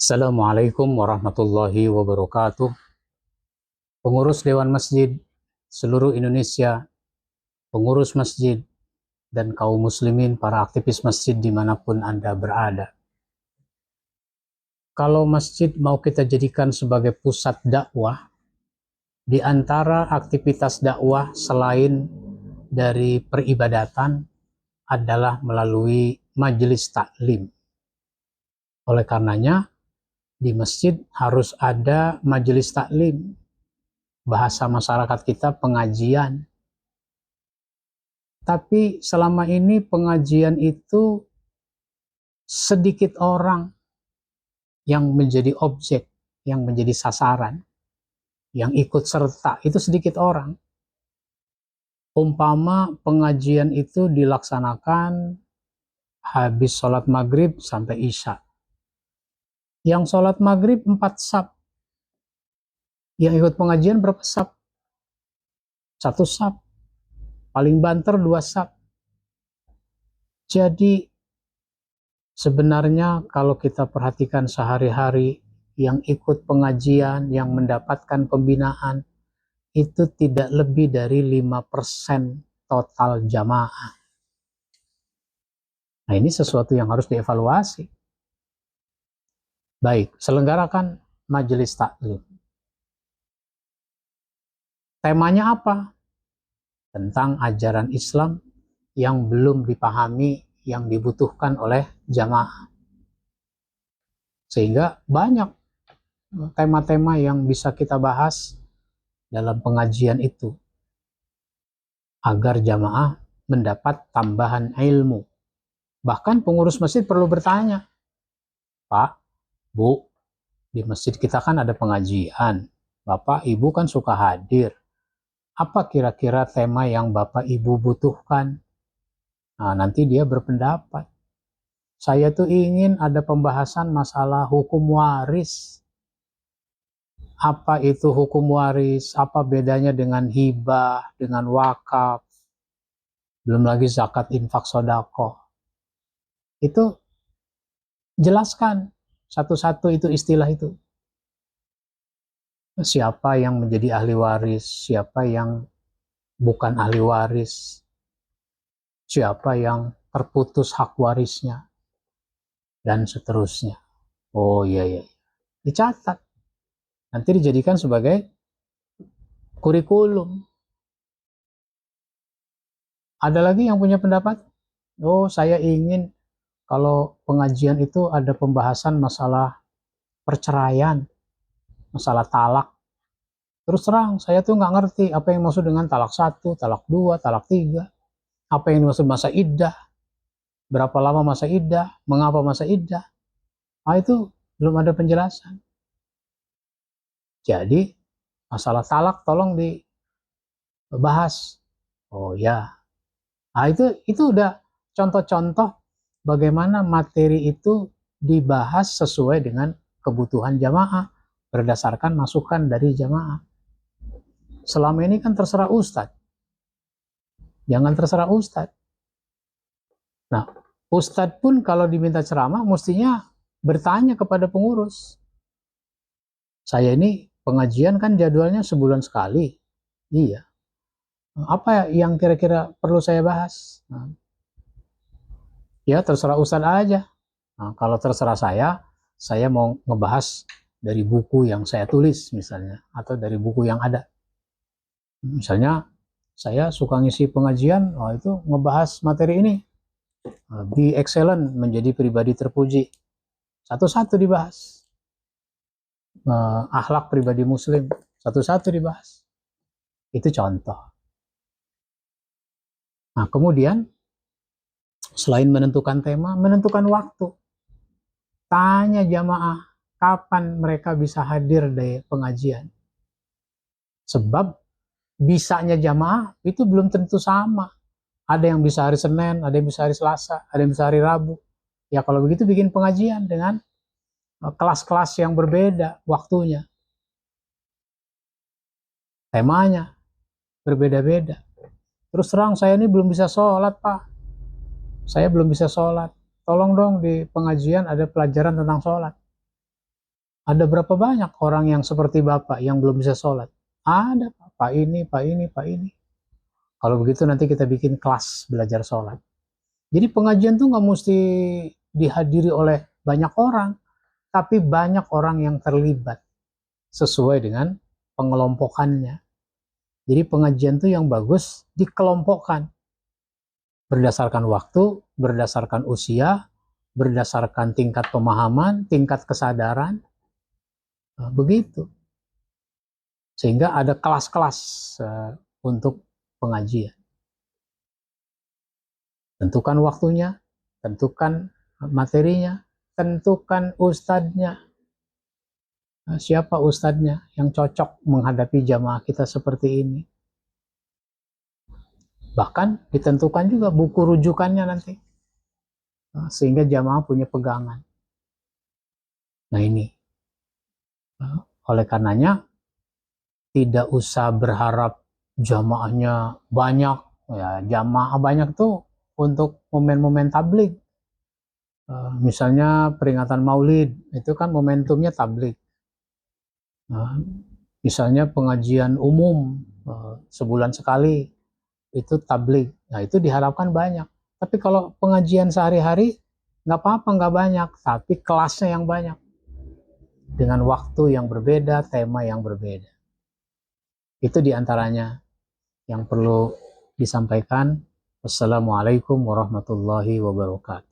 Assalamualaikum warahmatullahi wabarakatuh. Pengurus Dewan Masjid seluruh Indonesia, pengurus masjid, dan kaum muslimin, para aktivis masjid dimanapun Anda berada. Kalau masjid mau kita jadikan sebagai pusat dakwah, di antara aktivitas dakwah selain dari peribadatan adalah melalui majelis taklim. Oleh karenanya, di masjid harus ada majelis taklim. Bahasa masyarakat kita pengajian. Tapi selama ini pengajian itu sedikit orang yang menjadi objek, yang menjadi sasaran, yang ikut serta, itu sedikit orang. Umpama pengajian itu dilaksanakan habis sholat maghrib sampai isya. Yang sholat maghrib 4 saf. Yang ikut pengajian berapa saf? 1 saf. Paling banter 2 saf. Jadi sebenarnya kalau kita perhatikan sehari-hari, yang ikut pengajian, yang mendapatkan pembinaan, itu tidak lebih dari 5% total jamaah. Nah, ini sesuatu yang harus dievaluasi. Baik, selenggarakan majelis taklim. Temanya apa? Tentang ajaran Islam yang belum dipahami, yang dibutuhkan oleh jamaah. Sehingga banyak tema-tema yang bisa kita bahas dalam pengajian itu, agar jamaah mendapat tambahan ilmu. Bahkan pengurus masjid perlu bertanya, Pak, Bu, di masjid kita kan ada pengajian, Bapak Ibu kan suka hadir, apa kira-kira tema yang Bapak Ibu butuhkan? Nah, nanti dia berpendapat, saya tuh ingin ada pembahasan masalah hukum waris. Apa itu hukum waris? Apa bedanya dengan hibah, dengan wakaf? Belum lagi zakat, infak, sedekah. Itu jelaskan satu-satu itu istilah itu. Siapa yang menjadi ahli waris, siapa yang bukan ahli waris, siapa yang terputus hak warisnya, dan seterusnya. Oh iya, dicatat. Nanti dijadikan sebagai kurikulum. Ada lagi yang punya pendapat? Oh, saya ingin kalau pengajian itu ada pembahasan masalah perceraian, masalah talak. Terus terang, saya tuh nggak ngerti apa yang maksud dengan talak 1, talak 2, talak 3. Apa yang dimaksud masa iddah? Berapa lama masa iddah? Mengapa masa iddah? Nah, itu belum ada penjelasan. Jadi, masalah talak tolong dibahas. Oh ya. Nah, itu udah contoh-contoh bagaimana materi itu dibahas sesuai dengan kebutuhan jamaah berdasarkan masukan dari jamaah. Selama ini kan terserah ustadz. Jangan terserah ustadz. Nah, ustadz pun kalau diminta ceramah mestinya bertanya kepada pengurus. Saya ini pengajian kan jadwalnya sebulan sekali. Iya. Apa yang kira-kira perlu saya bahas? Nah, ya terserah ustadz aja. Nah, kalau terserah saya mau ngebahas dari buku yang saya tulis misalnya, atau dari buku yang ada. Misalnya saya suka ngisi pengajian, itu ngebahas materi ini. Be excellent, menjadi pribadi terpuji. Satu-satu dibahas. Akhlak pribadi muslim, satu-satu dibahas. Itu contoh. Nah, kemudian selain menentukan tema, menentukan waktu. Tanya jamaah kapan mereka bisa hadir di pengajian. Sebab bisanya jamaah itu belum tentu sama. Ada yang bisa hari Senin, ada yang bisa hari Selasa, ada yang bisa hari Rabu. Ya kalau begitu bikin pengajian dengan kelas-kelas yang berbeda waktunya. Temanya berbeda-beda. Terus terang saya ini belum bisa sholat, Pak. Saya belum bisa sholat. Tolong dong di pengajian ada pelajaran tentang sholat. Ada berapa banyak orang yang seperti Bapak yang belum bisa sholat? Ada, Pak ini, Pak ini, Pak ini. Kalau begitu nanti kita bikin kelas belajar sholat. Jadi pengajian tuh nggak mesti dihadiri oleh banyak orang, tapi banyak orang yang terlibat sesuai dengan pengelompokannya. Jadi pengajian tuh yang bagus dikelompokkan berdasarkan waktu, berdasarkan usia, berdasarkan tingkat pemahaman, tingkat kesadaran, begitu. Sehingga ada kelas-kelas untuk pengajian. Tentukan waktunya, tentukan materinya, tentukan ustadznya. Siapa ustadznya yang cocok menghadapi jamaah kita seperti ini. Bahkan ditentukan juga buku rujukannya nanti. Sehingga jamaah punya pegangan. Nah ini. Oleh karenanya, tidak usah berharap jamaahnya banyak. Ya, jamaah banyak tuh untuk momen-momen tablik. Misalnya peringatan Maulid, itu kan momentumnya tablik. Misalnya pengajian umum sebulan sekali, itu tablik. Nah itu diharapkan banyak. Tapi kalau pengajian sehari-hari, nggak apa-apa nggak banyak, tapi kelasnya yang banyak. Dengan waktu yang berbeda, tema yang berbeda. Itu diantaranya yang perlu disampaikan. Wassalamualaikum warahmatullahi wabarakatuh.